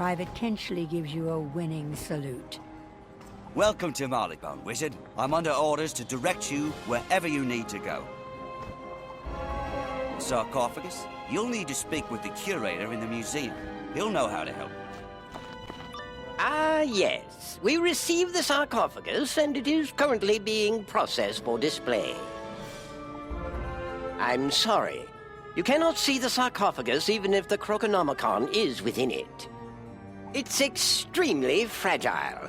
Private Kinchley gives you a winning salute. Welcome to Marleybone, Wizard. I'm under orders to direct you wherever you need to go. Sarcophagus? You'll need to speak with the curator in the museum. He'll know how to help. Ah, yes. We received the sarcophagus, and it is currently being processed for display. I'm sorry. You cannot see the sarcophagus even if the Croconomicon is within it. It's extremely fragile.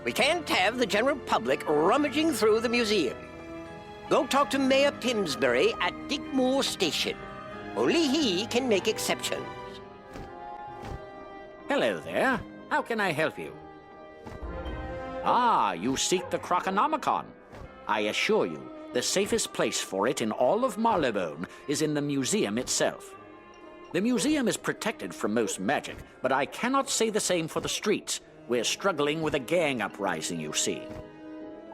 We can't have the general public rummaging through the museum. Go talk to Mayor Pimsbury at Dickmoor Station. Only he can make exceptions. Hello there. How can I help you? Ah, you seek the Croconomicon. I assure you, the safest place for it in all of Marleybone is in the museum itself. The museum is protected from most magic, but I cannot say the same for the streets. We're struggling with a gang uprising, you see.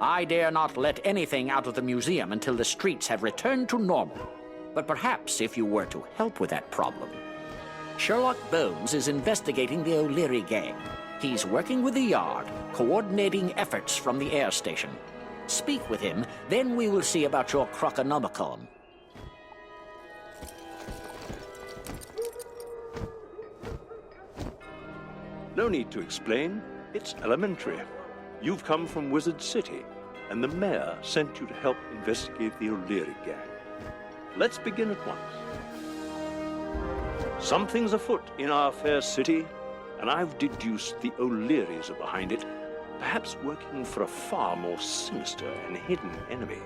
I dare not let anything out of the museum until the streets have returned to normal. But perhaps if you were to help with that problem. Sherlock Bones is investigating the O'Leary gang. He's working with the Yard, coordinating efforts from the air station. Speak with him, then we will see about your Croconomicon. No need to explain. It's elementary. You've come from Wizard City, and the mayor sent you to help investigate the O'Leary gang. Let's begin at once. Something's afoot in our fair city, and I've deduced the O'Learys are behind it, perhaps working for a far more sinister and hidden enemy.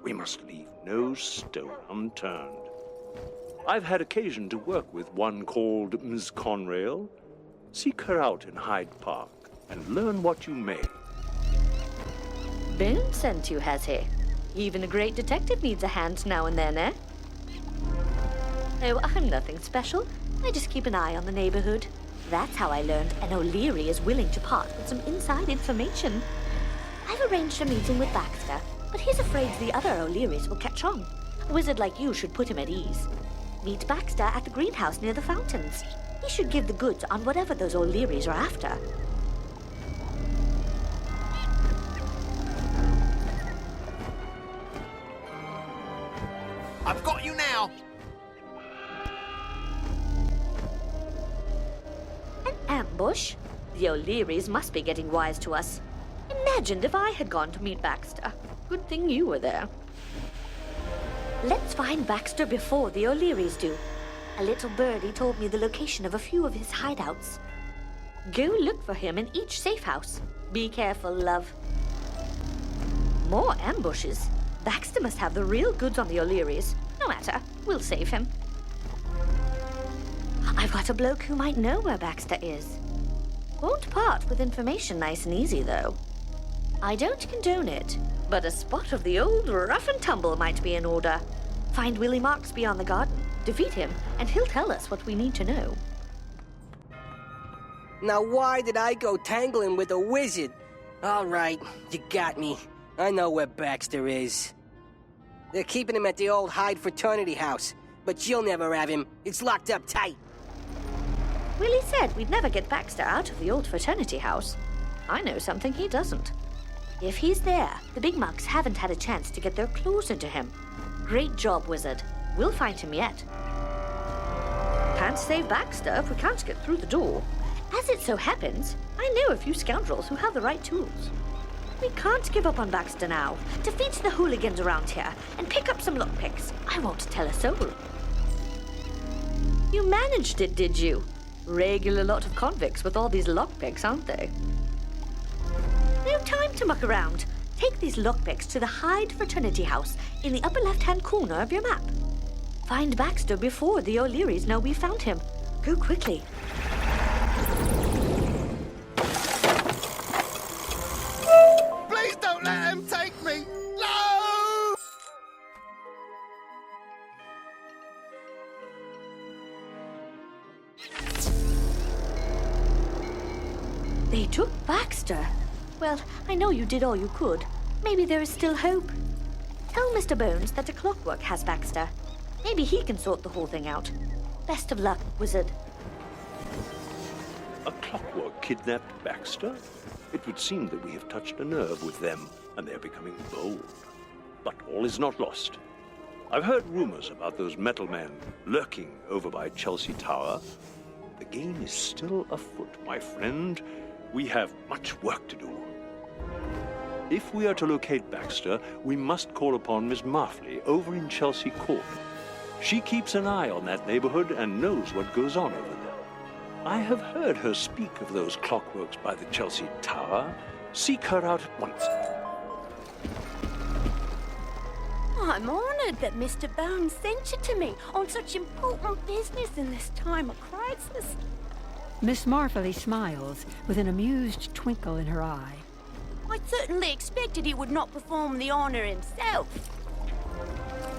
We must leave no stone unturned. I've had occasion to work with one called Ms. Conrail. Seek her out in Hyde Park and learn what you may. Boone sent you, has he? Even a great detective needs a hand now and then, eh? Oh, I'm nothing special. I just keep an eye on the neighborhood. That's how I learned an O'Leary is willing to part with some inside information. I've arranged a meeting with Baxter, but he's afraid the other O'Learys will catch on. A wizard like you should put him at ease. Meet Baxter at the greenhouse near the fountains. He should give the goods on whatever those O'Learys are after. I've got you now! An ambush? The O'Learys must be getting wise to us. Imagined if I had gone to meet Baxter. Good thing you were there. Let's find Baxter before the O'Learys do. A little birdie told me the location of a few of his hideouts. Go look for him in each safe house. Be careful, love. More ambushes? Baxter must have the real goods on the O'Learys. No matter, we'll save him. I've got a bloke who might know where Baxter is. Won't part with information nice and easy, though. I don't condone it, but a spot of the old rough and tumble might be in order. Find Willie Marksby on the garden, defeat him, and he'll tell us what we need to know. Now why did I go tangling with a wizard? All right, you got me. I know where Baxter is. They're keeping him at the old Hyde fraternity house, but you'll never have him. It's locked up tight. Willie said we'd never get Baxter out of the old fraternity house. I know something he doesn't. If he's there, the big mugs haven't had a chance to get their claws into him. Great job, Wizard. We'll find him yet. Can't save Baxter if we can't get through the door. As it so happens, I know a few scoundrels who have the right tools. We can't give up on Baxter now. Defeat the hooligans around here and pick up some lockpicks. I won't tell a soul. You managed it, did you? Regular lot of convicts with all these lockpicks, aren't they? No time to muck around. Take these lockpicks to the Hyde fraternity house in the upper left-hand corner of your map. Find Baxter before the O'Learys know we found him. Go quickly. Please don't let him take me! No! They took Baxter. Well, I know you did all you could. Maybe there is still hope. Tell Mr. Bones that the clockwork has Baxter. Maybe he can sort the whole thing out. Best of luck, Wizard. A clockwork kidnapped Baxter? It would seem that we have touched a nerve with them, and they're becoming bold. But all is not lost. I've heard rumors about those metal men lurking over by Chelsea Tower. The game is still afoot, my friend. We have much work to do. If we are to locate Baxter, we must call upon Miss Marley over in Chelsea Court. She keeps an eye on that neighborhood and knows what goes on over there. I have heard her speak of those clockworks by the Chelsea Tower. Seek her out at once. I'm honored that Mr. Bones sent you to me on such important business in this time of crisis. Miss Marley smiles with an amused twinkle in her eye. I certainly expected he would not perform the honor himself.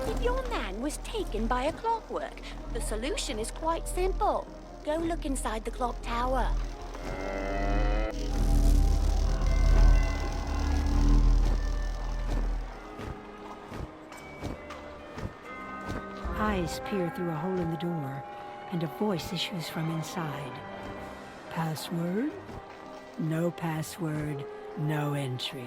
If your man was taken by a clockwork, the solution is quite simple. Go look inside the clock tower. Eyes peer through a hole in the door, and a voice issues from inside. Password? No password, no entry.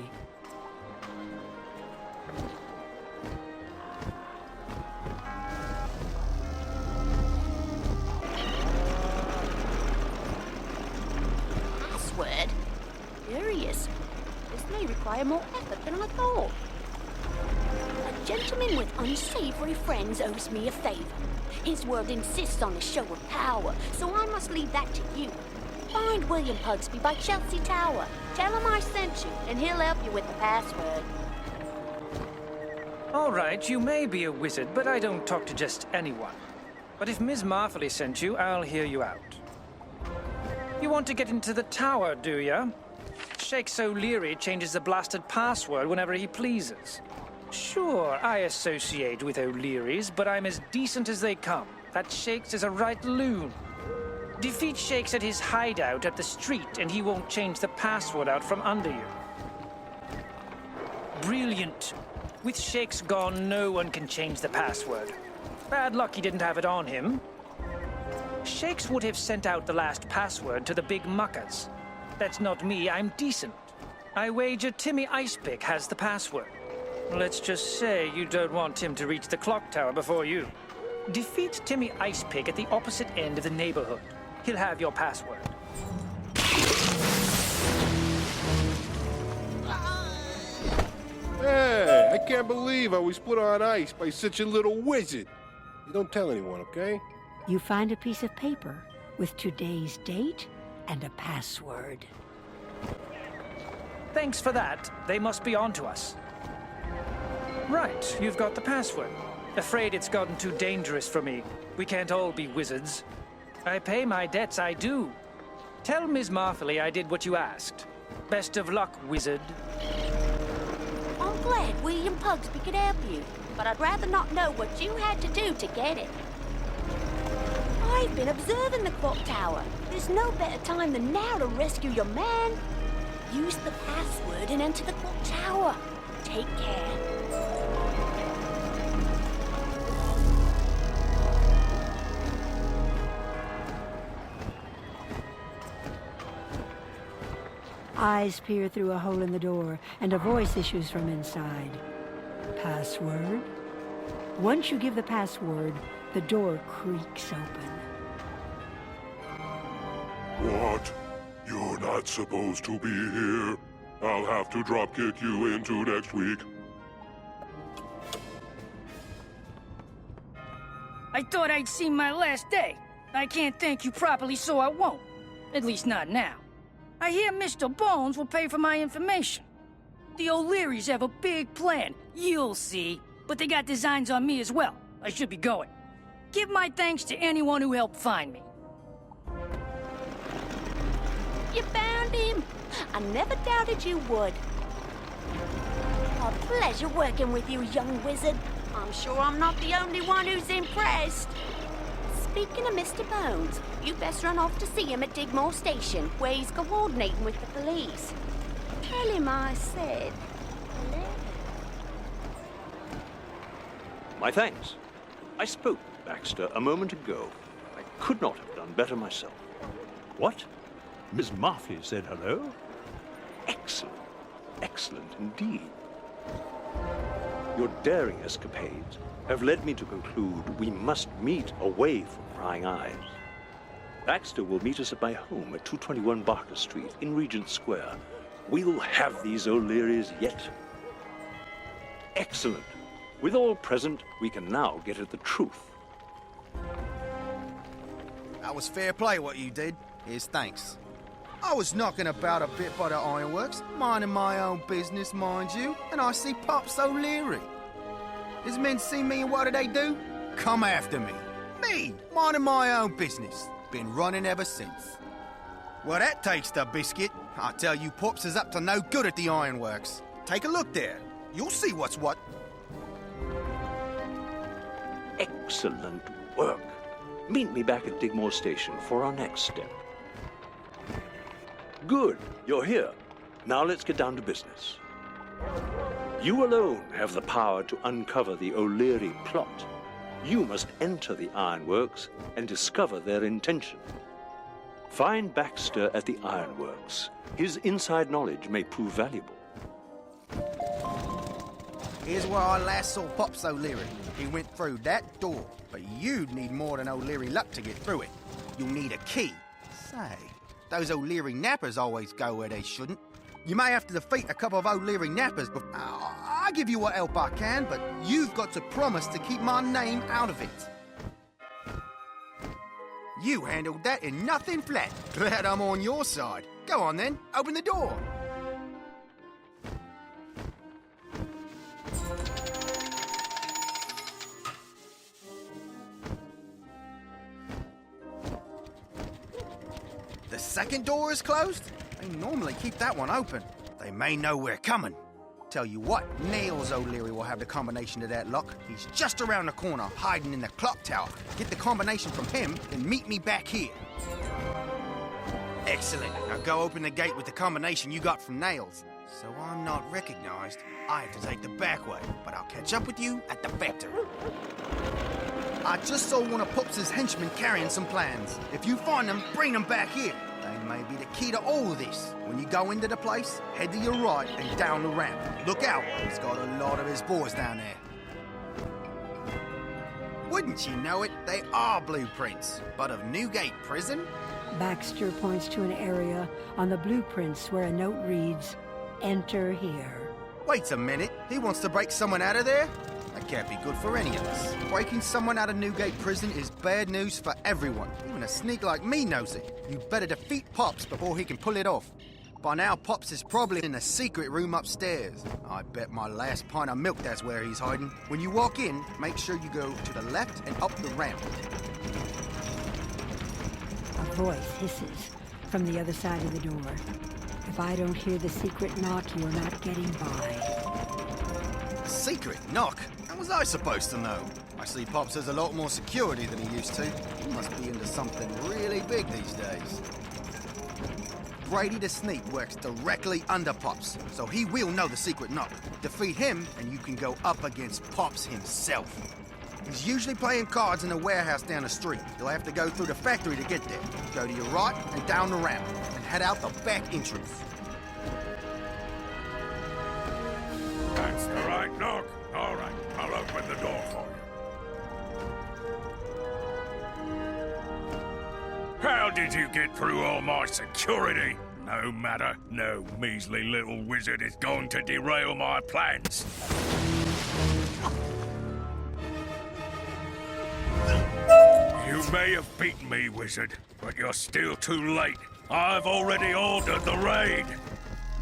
Password? Curious. This may require more effort than I thought. A gentleman with unsavory friends owes me a favor. His word insists on a show of power, so I must leave that to you. Find William Pugsby by Chelsea Tower. Tell him I sent you, and he'll help you with the password. All right, you may be a wizard, but I don't talk to just anyone. But if Ms. Marley sent you, I'll hear you out. You want to get into the tower, do ya? Shakes O'Leary changes the blasted password whenever he pleases. Sure, I associate with O'Leary's, but I'm as decent as they come. That Shakes is a right loon. Defeat Shakes at his hideout at the street, and he won't change the password out from under you. Brilliant. With Shakes gone, no one can change the password. Bad luck he didn't have it on him. Shakes would have sent out the last password to the big muckers. That's not me, I'm decent. I wager Timmy Icepick has the password. Let's just say you don't want him to reach the clock tower before you. Defeat Timmy Icepick at the opposite end of the neighborhood. He'll have your password. Hey, I can't believe I was put on ice by such a little wizard. You don't tell anyone, okay? You find a piece of paper with today's date and a password. Thanks for that. They must be on to us. Right, you've got the password. Afraid it's gotten too dangerous for me. We can't all be wizards. I pay my debts, I do. Tell Ms. Marley I did what you asked. Best of luck, wizard. I'm glad William Pugsby could help you, but I'd rather not know what you had to do to get it. I've been observing the clock tower. There's no better time than now to rescue your man. Use the password and enter the clock tower. Take care. Eyes peer through a hole in the door, and a voice issues from inside. Password? Once you give the password, the door creaks open. What? You're not supposed to be here. I'll have to dropkick you into next week. I thought I'd seen my last day. I can't thank you properly, so I won't. At least not now. I hear Mr. Bones will pay for my information. The O'Learys have a big plan, you'll see. But they got designs on me as well. I should be going. Give my thanks to anyone who helped find me. You found him. I never doubted you would. A pleasure working with you, young wizard. I'm sure I'm not the only one who's impressed. Speaking of Mr. Bones, you best run off to see him at Digmore Station, where he's coordinating with the police. Tell him I said hello. My thanks. I spoke to Baxter a moment ago. I could not have done better myself. What? Miss Marfley said hello? Excellent. Excellent indeed. Your daring escapades have led me to conclude we must meet away from prying eyes. Baxter will meet us at my home at 221 Barker Street in Regent Square. We'll have these O'Learys yet. Excellent. With all present, we can now get at the truth. That was fair play what you did. Here's thanks. I was knocking about a bit by the ironworks, minding my own business, mind you, and I see Pops O'Leary. His men see me and what do they do? Come after me. Me, minding my own business. Been running ever since. Well, that takes the biscuit. I tell you, Pops is up to no good at the ironworks. Take a look there. You'll see what's what. Excellent work. Meet me back at Digmore Station for our next step. Good, you're here. Now let's get down to business. You alone have the power to uncover the O'Leary plot. You must enter the ironworks and discover their intention. Find Baxter at the ironworks. His inside knowledge may prove valuable. Here's where I last saw Pops O'Leary. He went through that door, but you'd need more than O'Leary luck to get through it. You'll need a key. Say, those O'Leary nappers always go where they shouldn't. You may have to defeat a couple of O'Leary nappers, but I'll give you what help I can, but you've got to promise to keep my name out of it. You handled that in nothing flat. Glad I'm on your side. Go on then, open the door. The second door is closed? They normally keep that one open. They may know we're coming. Tell you what, Nails O'Leary will have the combination to that lock. He's just around the corner, hiding in the clock tower. Get the combination from him, then meet me back here. Excellent. Now go open the gate with the combination you got from Nails. So I'm not recognized. I have to take the back way, but I'll catch up with you at the factory. I just saw one of Pops' henchmen carrying some plans. If you find them, bring them back here. They may be the key to all of this. When you go into the place, head to your right and down the ramp. Look out, he's got a lot of his boys down there. Wouldn't you know it, they are blueprints, but of Newgate Prison? Baxter points to an area on the blueprints where a note reads, "Enter here." Wait a minute, he wants to break someone out of there? That can't be good for any of us. Breaking someone out of Newgate Prison is bad news for everyone. Even a sneak like me knows it. You better defeat Pops before he can pull it off. By now, Pops is probably in the secret room upstairs. I bet my last pint of milk that's where he's hiding. When you walk in, make sure you go to the left and up the ramp. A voice hisses from the other side of the door. If I don't hear the secret knock, you're not getting by. Secret knock? How was I supposed to know? I see Pops has a lot more security than he used to. He must be into something really big these days. Brady the Sneak works directly under Pops, so he will know the secret knock. Defeat him, and you can go up against Pops himself. He's usually playing cards in a warehouse down the street. You'll have to go through the factory to get there. Go to your right and down the ramp, and head out the back entrance. That's the right knock. All right, I'll open the door for you. How did you get through all my security? No matter. No measly little wizard is going to derail my plans. You may have beaten me, wizard, but you're still too late. I've already ordered the raid.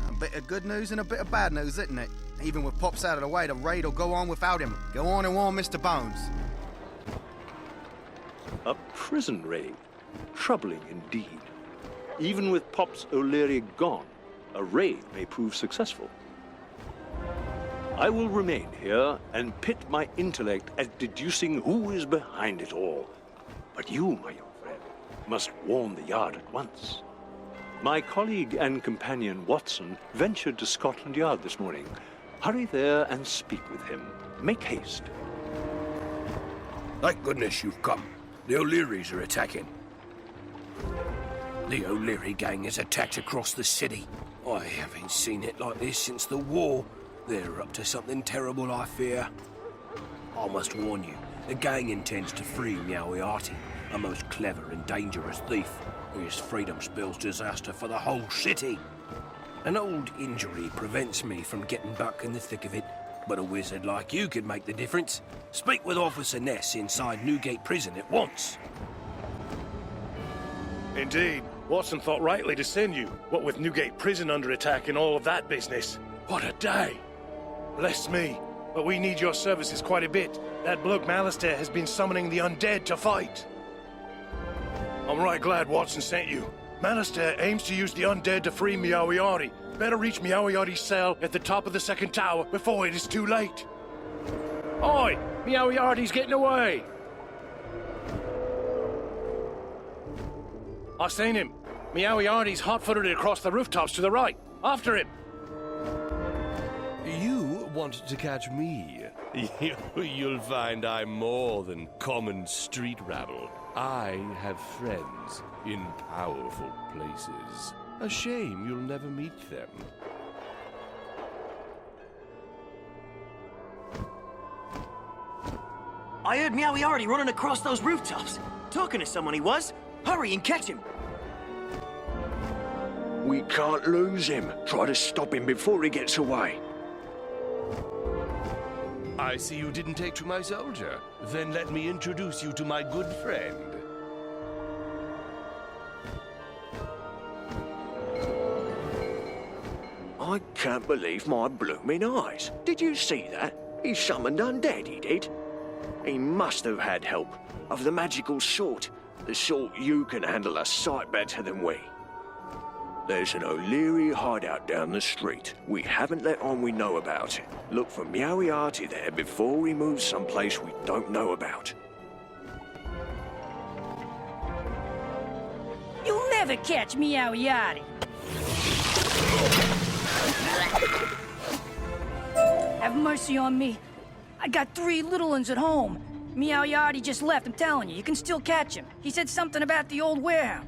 A bit of good news and a bit of bad news, isn't it? Even with Pops out of the way, the raid will go on without him. Go on and warn Mr. Bones. A prison raid. Troubling indeed. Even with Pops O'Leary gone, a raid may prove successful. I will remain here and pit my intellect at deducing who is behind it all. But you, my young friend, must warn the Yard at once. My colleague and companion, Watson, ventured to Scotland Yard this morning. Hurry there and speak with him. Make haste. Thank goodness you've come. The O'Learys are attacking. The O'Leary gang has attacked across the city. I haven't seen it like this since the war. They're up to something terrible, I fear. I must warn you, the gang intends to free Meowiarty, a most clever and dangerous thief. His freedom spells disaster for the whole city. An old injury prevents me from getting back in the thick of it, but a wizard like you could make the difference. Speak with Officer Ness inside Newgate Prison at once. Indeed. Watson thought rightly to send you, what with Newgate Prison under attack and all of that business. What a day! Bless me, but we need your services quite a bit. That bloke Malistaire has been summoning the undead to fight. I'm right glad Watson sent you. Malistaire aims to use the undead to free Meowiarty. Better reach Meowiarty's cell at the top of the second tower before it is too late. Oi! Meowiarty's getting away! I've seen him. Meowiarty's hot-footed across the rooftops to the right. After him! You want to catch me? You'll find I'm more than common street rabble. I have friends in powerful places. A shame you'll never meet them. I heard Meowiarty running across those rooftops. Talking to someone he was. Hurry and catch him. We can't lose him. Try to stop him before he gets away. I see you didn't take to my soldier. Then let me introduce you to my good friend. I can't believe my blooming eyes. Did you see that? He summoned undead, he did. He must have had help. Of the magical sort. The sort you can handle a sight better than we. There's an O'Leary hideout down the street. We haven't let on we know about it. Look for Meowiarty there before he moves someplace we don't know about. You'll never catch Meowiarty. Have mercy on me. I got 3 little ones at home. Meowiarty just left, I'm telling you. You can still catch him. He said something about the old warehouse.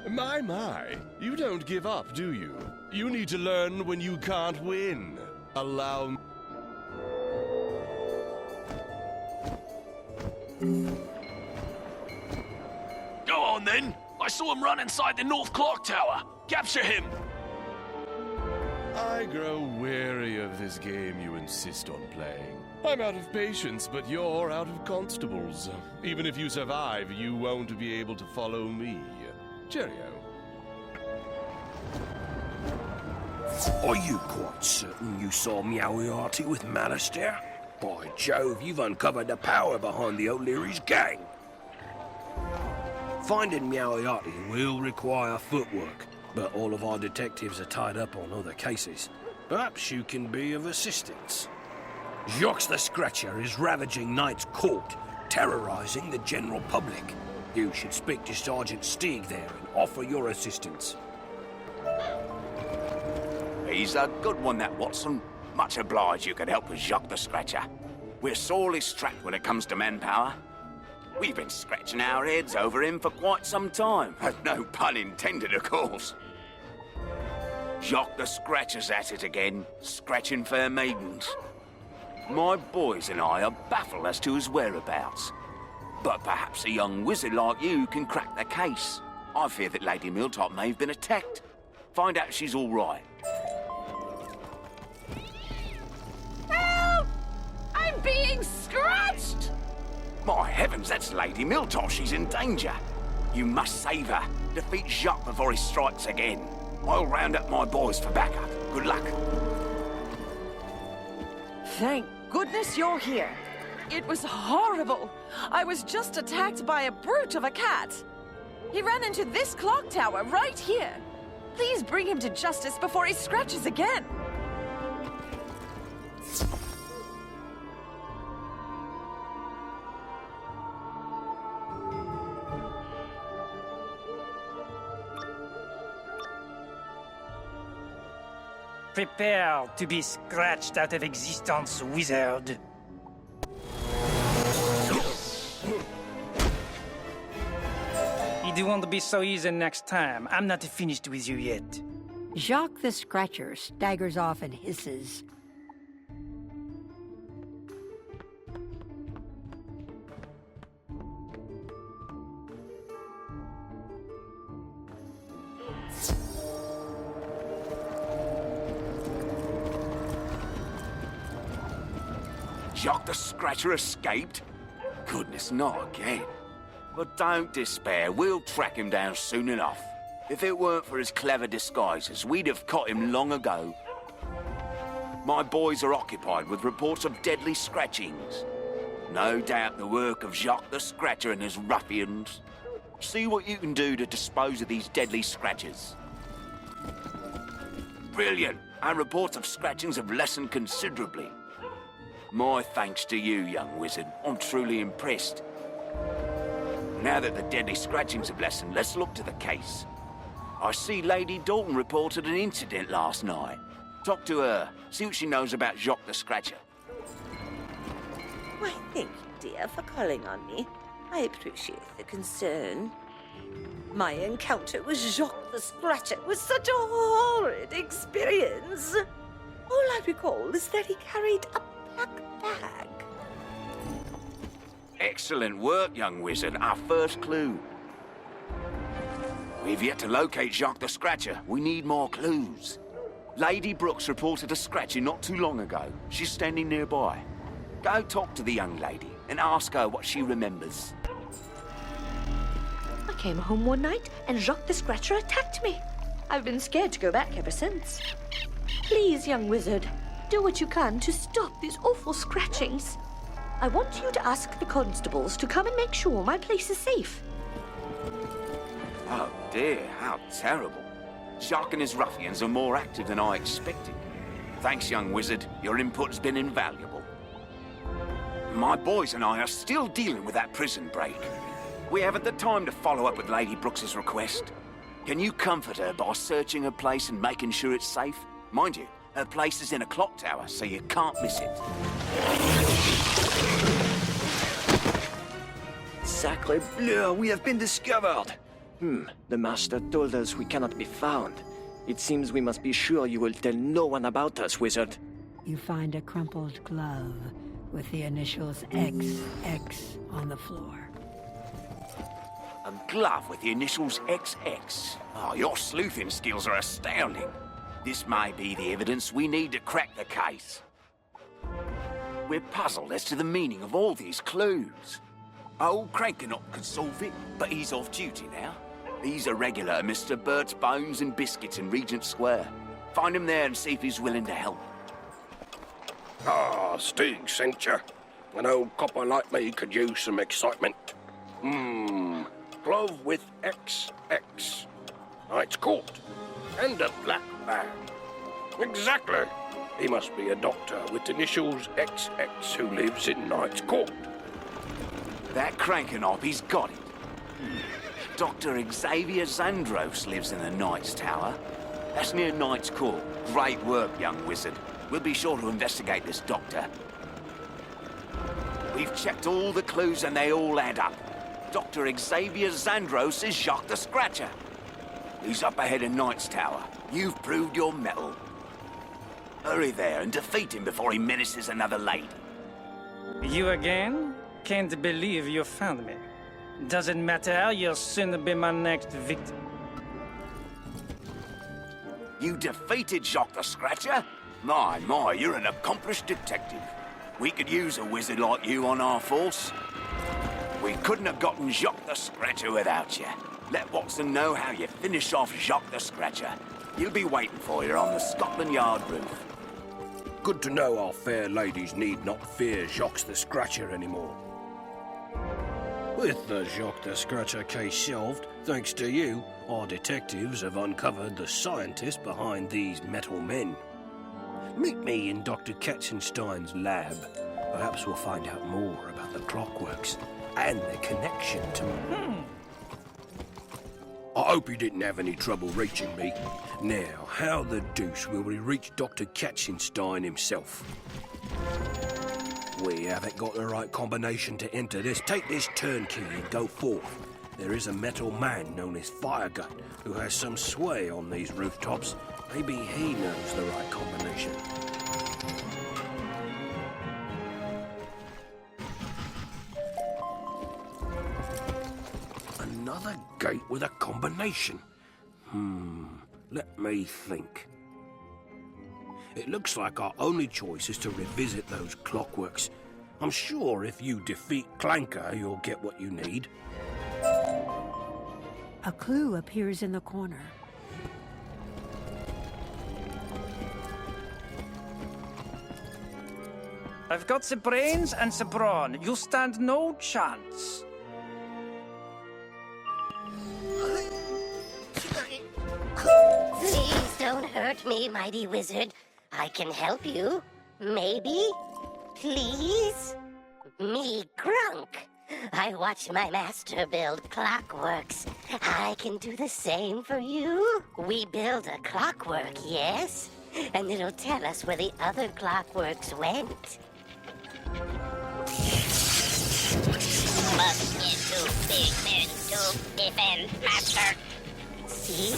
My. You don't give up, do you? You need to learn when you can't win. Allow me. Go on, then. I saw him run inside the North Clock Tower. Capture him. I grow weary of this game you insist on playing. I'm out of patience, but you're out of constables. Even if you survive, you won't be able to follow me. Cheerio. Are you quite certain you saw Meowiarty with Malistaire? By Jove, you've uncovered the power behind the O'Leary's gang. Finding Meowiarty will require footwork, but all of our detectives are tied up on other cases. Perhaps you can be of assistance. Jacques the Scratcher is ravaging Knight's Court, terrorizing the general public. You should speak to Sergeant Steig there and offer your assistance. He's a good one, that Watson. Much obliged you could help with Jacques the Scratcher. We're sorely strapped when it comes to manpower. We've been scratching our heads over him for quite some time. No pun intended, of course. Jacques the Scratcher's at it again, scratching fair maidens. My boys and I are baffled as to his whereabouts. But perhaps a young wizard like you can crack the case. I fear that Lady Miltop may have been attacked. Find out if she's all right. Help! I'm being scratched! My heavens, that's Lady Miltop. She's in danger. You must save her. Defeat Jacques before he strikes again. I'll round up my boys for backup. Good luck. Thank goodness you're here. It was horrible. I was just attacked by a brute of a cat. He ran into this clock tower right here. Please bring him to justice before he scratches again. Prepare to be scratched out of existence, wizard. He It won't be so easy next time. I'm not finished with you yet. Jacques the Scratcher staggers off and hisses. Jacques the Scratcher escaped? Goodness, not again. But don't despair, we'll track him down soon enough. If it weren't for his clever disguises, we'd have caught him long ago. My boys are occupied with reports of deadly scratchings. No doubt the work of Jacques the Scratcher and his ruffians. See what you can do to dispose of these deadly scratches. Brilliant! Our reports of scratchings have lessened considerably. My thanks to you, young wizard. I'm truly impressed. Now that the deadly scratchings have lessened, let's look to the case. I see Lady Dalton reported an incident last night. Talk to her, see what she knows about Jacques the Scratcher. Why, thank you, dear, for calling on me. I appreciate the concern. My encounter with Jacques the Scratcher was such a horrid experience. All I recall is that he carried a black bag. Excellent work, young wizard. Our first clue. We've yet to locate Jacques the Scratcher. We need more clues. Lady Brooks reported a scratching not too long ago. She's standing nearby. Go talk to the young lady and ask her what she remembers. I came home one night and Jacques the Scratcher attacked me. I've been scared to go back ever since. Please, young wizard, do what you can to stop these awful scratchings. I want you to ask the constables to come and make sure my place is safe. Oh dear, how terrible. Jacques and his ruffians are more active than I expected. Thanks, young wizard. Your input's been invaluable. My boys and I are still dealing with that prison break. We haven't the time to follow up with Lady Brooks's request. Can you comfort her by searching her place and making sure it's safe? Mind you, her place is in a clock tower, so you can't miss it. Sacre bleu, we have been discovered! The master told us we cannot be found. It seems we must be sure you will tell no one about us, wizard. You find a crumpled glove with the initials XX on the floor. A glove with the initials XX. Oh, your sleuthing skills are astounding. This may be the evidence we need to crack the case. We're puzzled as to the meaning of all these clues. Old Crankinop could solve it, but he's off duty now. He's a regular at Mr. Bert's Bones and Biscuits in Regent Square. Find him there and see if he's willing to help. Ah, Stig sent you. An old copper like me could use some excitement. Glove with XX. Knight's Court. And a black bag. Exactly. He must be a doctor with initials XX who lives in Knight's Court. That Crankinop, he's got it. Dr. Xavier Zandros lives in the Knight's Tower. That's near Knight's Court. Great work, young wizard. We'll be sure to investigate this doctor. We've checked all the clues and they all add up. Dr. Xavier Zandros is Jacques the Scratcher. He's up ahead in Knight's Tower. You've proved your mettle. Hurry there and defeat him before he menaces another lady. You again? Can't believe you found me. Doesn't matter, you'll soon be my next victim. You defeated Jacques the Scratcher? My, you're an accomplished detective. We could use a wizard like you on our force. We couldn't have gotten Jacques the Scratcher without you. Let Watson know how you finish off Jacques the Scratcher. He'll be waiting for you on the Scotland Yard roof. Good to know our fair ladies need not fear Jacques the Scratcher anymore. With the Jacques the Scratcher case solved, thanks to you, our detectives have uncovered the scientist behind these metal men. Meet me in Dr. Katzenstein's lab. Perhaps we'll find out more about the clockworks and their connection to... I hope you didn't have any trouble reaching me. Now, how the deuce will we reach Dr. Katzenstein himself? We haven't got the right combination to enter this. Take this turnkey and go forth. There is a metal man known as Firegut who has some sway on these rooftops. Maybe he knows the right combination. Another gate with a combination. Let me think. It looks like our only choice is to revisit those clockworks. I'm sure if you defeat Clanker, you'll get what you need. A clue appears in the corner. I've got the brains and the brawn. You stand no chance. Please don't hurt me, mighty wizard. I can help you. Maybe? Please? Me, Grunk. I watch my master build clockworks. I can do the same for you. We build a clockwork, yes? And it'll tell us where the other clockworks went. Must into Big Ben to defend master. See?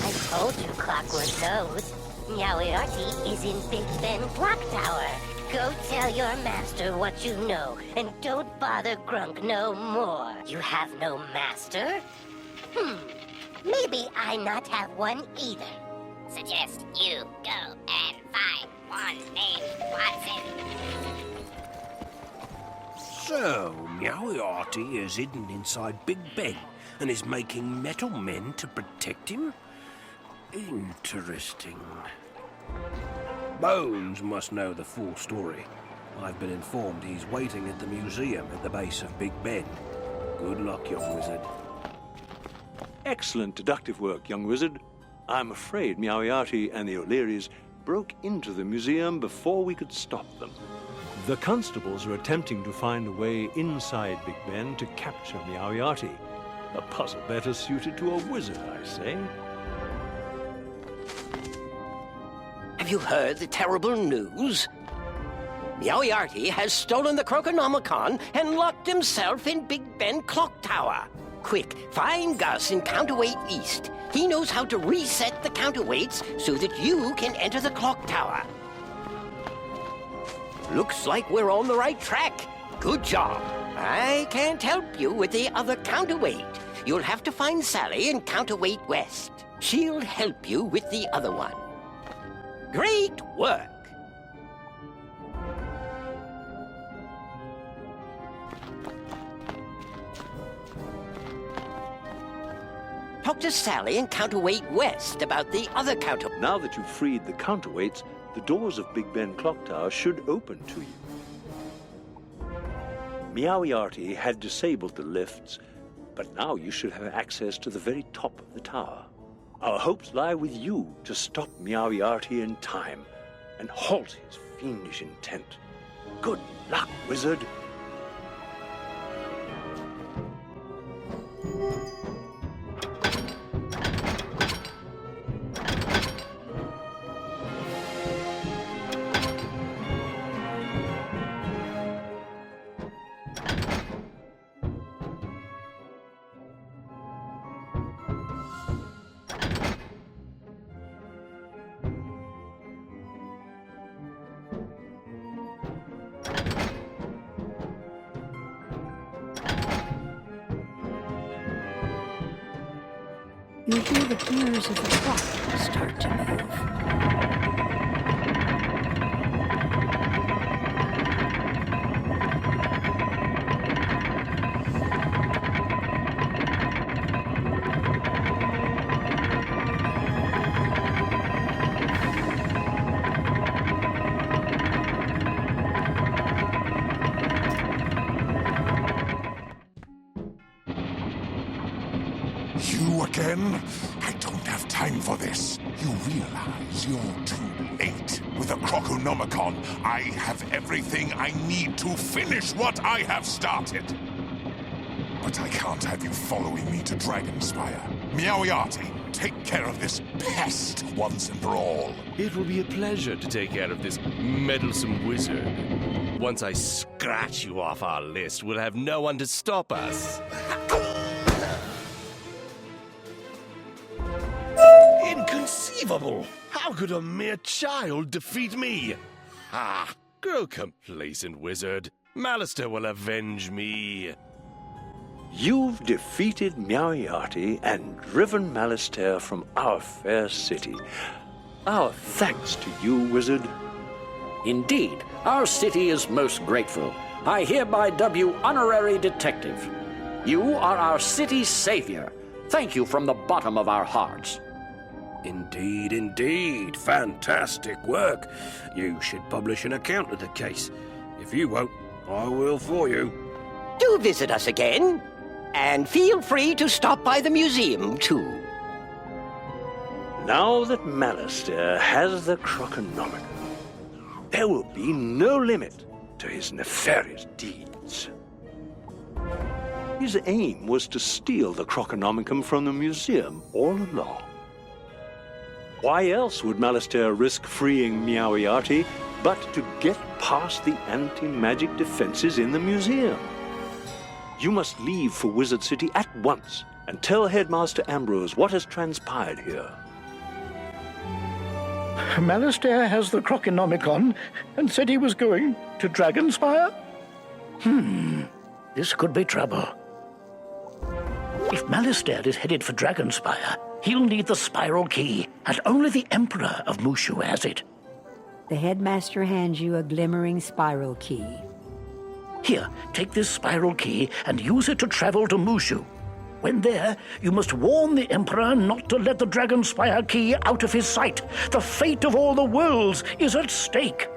I told you Clockwork knows. Meowiarty is in Big Ben Clock Tower. Go tell your master what you know, and don't bother Grunk no more. You have no master? Maybe I not have one either. Suggest you go and find one named Watson. So, Meowiarty is hidden inside Big Ben and is making metal men to protect him? Interesting. Bones must know the full story. I've been informed he's waiting at the museum at the base of Big Ben. Good luck, young wizard. Excellent deductive work, young wizard. I'm afraid Meowiarty and the O'Learys broke into the museum before we could stop them. The constables are attempting to find a way inside Big Ben to capture Meowiarty. A puzzle better suited to a wizard, I say. Have you heard the terrible news? Meowiarty has stolen the Croconomicon and locked himself in Big Ben Clock Tower. Quick, find Gus in Counterweight East. He knows how to reset the counterweights so that you can enter the clock tower. Looks like we're on the right track. Good job. I can't help you with the other counterweight. You'll have to find Sally in Counterweight West. She'll help you with the other one. Great work! Talk to Sally in Counterweight West about the other counter... Now that you've freed the counterweights, the doors of Big Ben Clock Tower should open to you. Meowiarty had disabled the lifts, but now you should have access to the very top of the tower. Our hopes lie with you to stop Meowiarty in time and halt his fiendish intent. Good luck, wizard! You hear the gears of the clock start to move. You again? I don't have time for this. You realize you're too late. With the Croconomicon, I have everything I need to finish what I have started. But I can't have you following me to Dragonspire. Meowiarty, take care of this pest once and for all. It will be a pleasure to take care of this meddlesome wizard. Once I scratch you off our list, we'll have no one to stop us. Unbelievable! How could a mere child defeat me? Ha! Grow complacent, wizard. Malister will avenge me. You've defeated Moriarty and driven Malister from our fair city. Our thanks to you, wizard. Indeed, our city is most grateful. I hereby dub you honorary detective. You are our city's savior. Thank you from the bottom of our hearts. Indeed, indeed. Fantastic work. You should publish an account of the case. If you won't, I will for you. Do visit us again, and feel free to stop by the museum, too. Now that Malister has the Croconomicon, there will be no limit to his nefarious deeds. His aim was to steal the Croconomicon from the museum all along. Why else would Malister risk freeing Moriarty but to get past the anti-magic defenses in the museum? You must leave for Wizard City at once and tell Headmaster Ambrose what has transpired here. Malister has the Croconomicon and said he was going to Dragonspire? This could be trouble. If Malister is headed for Dragonspire, he'll need the spiral key, and only the Emperor of Mushu has it. The headmaster hands you a glimmering spiral key. Here, take this spiral key and use it to travel to Mushu. When there, you must warn the Emperor not to let the Dragonspire key out of his sight. The fate of all the worlds is at stake.